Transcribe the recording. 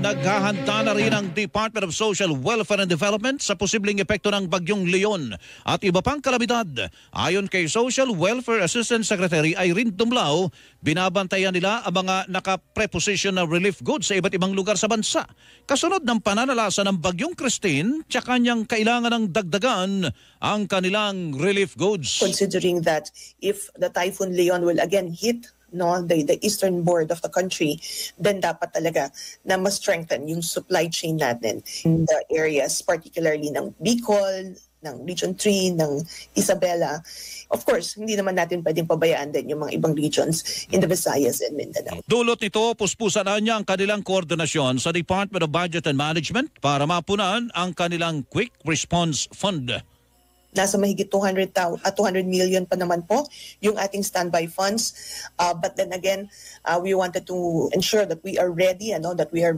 Naghahanda na rin ang Department of Social Welfare and Development sa posibleng epekto ng Bagyong Leon at iba pang kalamidad. Ayon kay Social Welfare Assistant Secretary Irene Tumlao, binabantayan nila ang mga nakapreposition na relief goods sa iba't ibang lugar sa bansa. Kasunod ng pananalasa ng Bagyong Christine, tsaka niyang kailangan ng dagdagan ang kanilang relief goods. Considering that if the Typhoon Leon will again hit the eastern border of the country, then dapat talaga na ma-strengthen yung supply chain natin in the areas, particularly ng Bicol, ng Region 3, ng Isabela. Of course, hindi naman natin pwedeng pabayaan din yung mga ibang regions in the Visayas and Mindanao. Dulot nito, puspusan na niya ang kanilang koordinasyon sa Department of Budget and Management para mapunan ang kanilang Quick Response Fund. Nasa mahigit 200 million pa naman po yung ating standby funds. But then again, we wanted to ensure that we are ready, that we are